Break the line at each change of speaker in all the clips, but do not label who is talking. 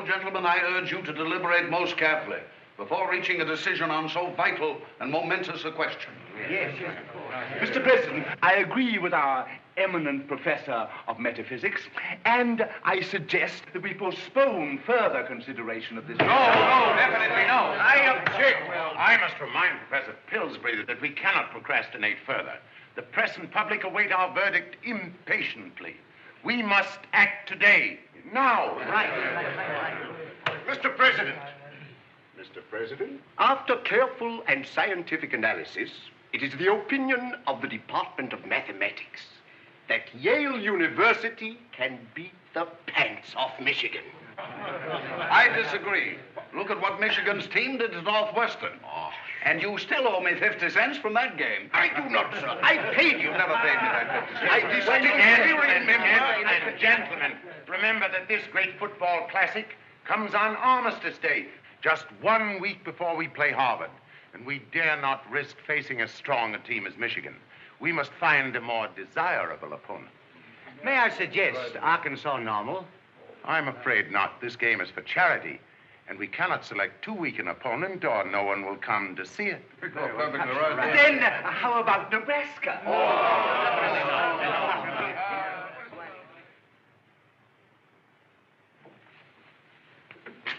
gentlemen, I urge you to deliberate most carefully before reaching a decision on so vital and momentous a question.
Yes, of course. Mr. President, I agree with our eminent professor of metaphysics, and I suggest that we postpone further consideration of this.
No, definitely no. I object. Well, I must remind Professor Pillsbury that we cannot procrastinate further. The press and public await our verdict impatiently. We must act today, now.
Right.
Mr. President.
Mr. President, after careful and scientific analysis, it is the opinion of the Department of Mathematics that Yale University can beat the pants off Michigan.
I disagree. Look at what Michigan's team did to Northwestern. And you still owe me 50 cents from that game.
I do not, sir. I paid you.
Never paid me that 50 cents.
I distinctly remember.
And gentlemen, remember that this great football classic comes on Armistice Day, just 1 week before we play Harvard. And we dare not risk facing as strong a team as Michigan. We must find a more desirable opponent.
May I suggest Arkansas Normal?
I'm afraid not. This game is for charity. And we cannot select too weak an opponent, or no one will come to see it.
Perfectly right.
Then, how about Nebraska?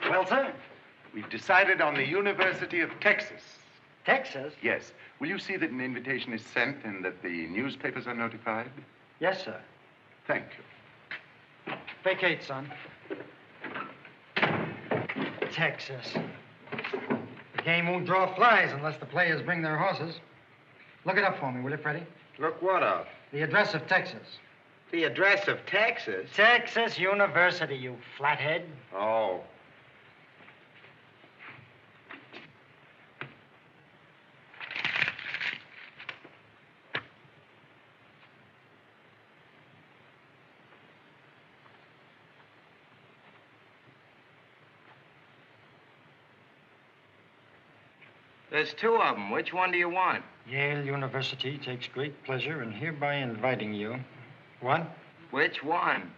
Well, sir?
We've decided on the University of Texas.
Texas?
Yes. Will you see that an invitation is sent and that the newspapers are notified?
Yes, sir.
Thank you.
Vacate, son. Texas. The game won't draw flies unless the players bring their horses. Look it up for me, will you, Freddie?
Look what up?
The address of Texas.
The address of Texas?
Texas University, you flathead.
Oh. There's two of them. Which one do you want?
Yale University takes great pleasure in hereby inviting you. What?
Which one?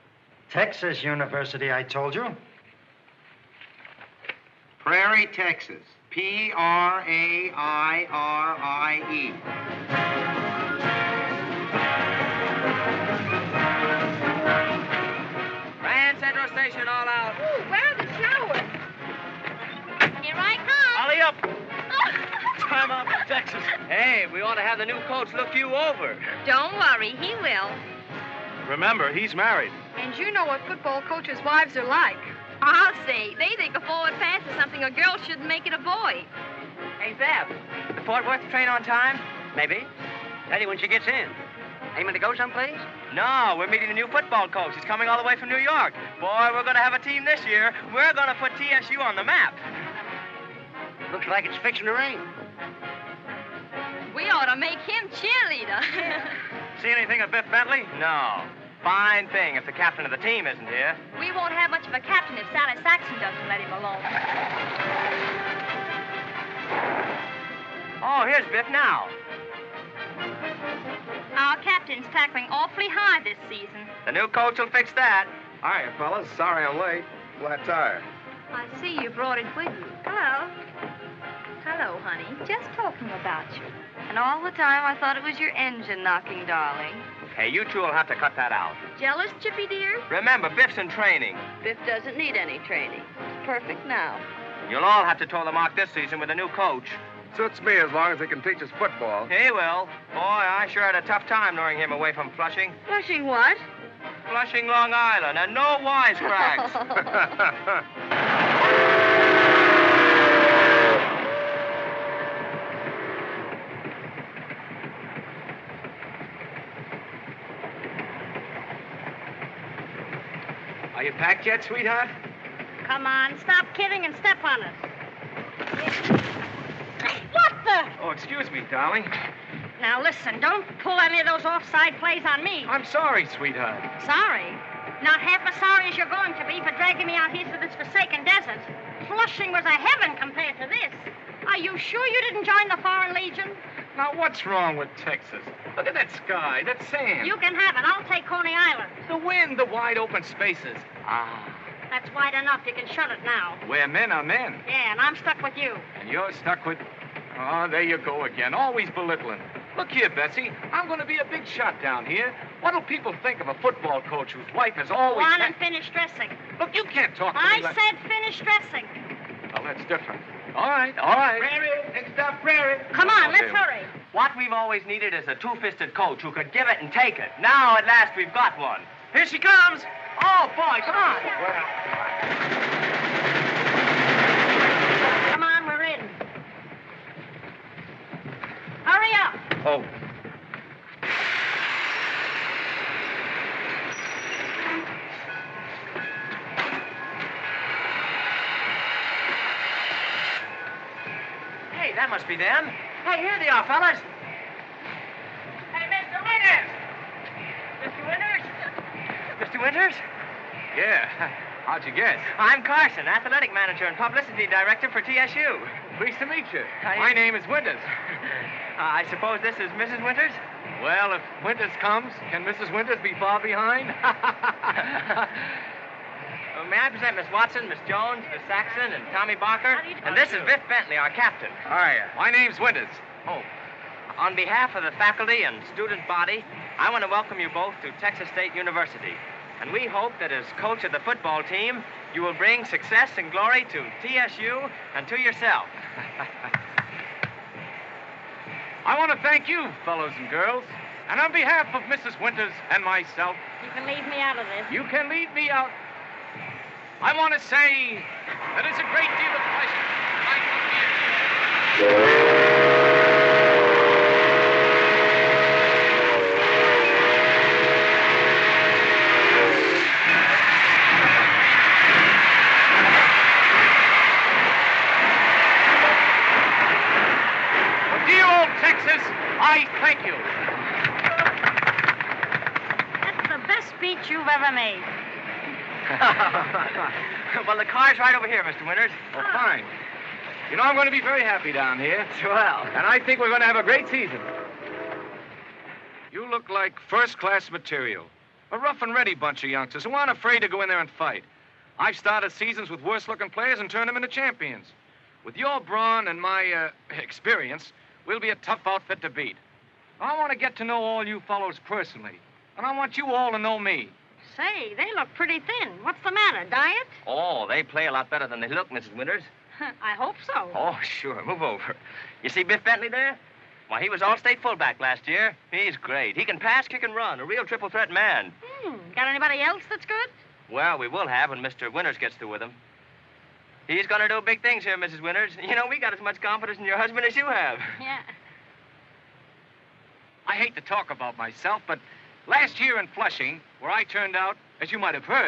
Texas University, I told you.
Prairie, Texas. Prairi.
Grand Central Station, all out.
Ooh, where are the showers? Here I come.
Ollie up. Time out, Texas. Hey, we ought to have the new coach look you over.
Don't worry, he will.
Remember, he's married.
And you know what football coaches' wives are like. I'll say, they think a forward pass is something a girl shouldn't make it a boy.
Hey, Bab, the Fort Worth train on time? Maybe. Daddy, when she gets in. Aiming to go someplace? No, we're meeting a new football coach. He's coming all the way from New York. Boy, we're going to have a team this year. We're going to put TSU on the map. Looks like it's fixing to rain.
We ought to make him cheerleader.
See anything of Biff Bentley? No. Fine thing if the captain of the team isn't here.
We won't have much of a captain if Sally Saxon doesn't let him alone.
Oh, here's Biff now.
Our captain's tackling awfully high this season.
The new coach will fix that.
Hiya, fellas. Sorry I'm late. Flat tire.
I see you brought it with you. Hello. Hello, honey. Just talking about you. And all the time I thought it was your engine knocking, darling.
Hey, you two will have to cut that out.
Jealous, Chippy dear?
Remember, Biff's in training.
Biff doesn't need any training. He's perfect now.
You'll all have to toe the mark this season with a new coach.
Suits me as long as he can teach us football.
He will. Boy, I sure had a tough time luring him away from Flushing.
Flushing what?
Flushing, Long Island, and no wisecracks.
Are you packed yet, sweetheart?
Come on, stop kidding and step on it. What the?
Oh, excuse me, darling.
Now listen, don't pull any of those offside plays on me.
I'm sorry, sweetheart.
Sorry? Not half as sorry as you're going to be for dragging me out here to this forsaken desert. Flushing was a heaven compared to this. Are you sure you didn't join the Foreign Legion?
Now, what's wrong with Texas? Look at that sky, that sand.
You can have it. I'll take Coney Island.
The wind, the wide open spaces.
That's wide enough. You can shut it now.
Where men are men.
Yeah, and I'm stuck with you.
And you're stuck with... Oh, there you go again. Always belittling. Look here, Betsy. I'm going to be a big shot down here. What'll people think of a football coach whose wife has always...
Go on and finish dressing.
Look, you can't talk to me
I
like...
said finish dressing.
Well, that's different. All right, all right.
Prairie, next stop, Prairie.
Come on, let's
dear.
hurry.
What we've always needed is a two-fisted coach who could give it and take it. Now, at last, we've got one. Here she comes. Oh, boy, come on.
Come on, we're in. Hurry up.
Oh.
Hey, that must be them. Hey, here they are, fellas. Hey, Mr. Winters! Mr. Winters? Mr. Winters?
Yeah. How'd you guess?
I'm Carson, athletic manager and publicity director for TSU.
Pleased to meet you.
How do
My
you-
name is Winters.
I suppose this is Mrs. Winters?
Well, if Winters comes, can Mrs. Winters be far behind?
May I present Miss Watson, Miss Jones, Miss Saxon, and Tommy Barker?
How do you do?
And this is Biff Bentley, our captain.
My name's Winters.
Oh. On behalf of the faculty and student body, I want to welcome you both to Texas State University. And we hope that as coach of the football team, you will bring success and glory to TSU and to yourself.
I want to thank you, fellows and girls. And on behalf of Mrs. Winters and myself,
You can leave me out of this.
you can leave me out. I want to say that it's a great deal of pleasure. For dear old Texas, I thank you.
That's the best speech you've ever made.
Well, the car's right over here, Mr. Winters.
Oh, fine. You know, I'm going to be very happy down here.
Swell.
And I think we're going to have a great season. You look like first-class material. A rough and ready bunch of youngsters who aren't afraid to go in there and fight. I've started seasons with worse-looking players and turned them into champions. With your brawn and my experience, we'll be a tough outfit to beat. I want to get to know all you fellows personally. And I want you all to know me.
Say, they look pretty thin. What's the matter, diet?
Oh, they play a lot better than they look, Mrs. Winters.
I hope so.
Oh, sure. Move over. You see Biff Bentley there? Why, he was all-state fullback last year. He's great. He can pass, kick, and run. A real triple-threat man.
Got anybody else that's good?
Well, we will have when Mr. Winters gets through with him. He's going to do big things here, Mrs. Winters. You know, we got as much confidence in your husband as you have.
Yeah.
I hate to talk about myself, but last year in Flushing, where I turned out, as you might have heard,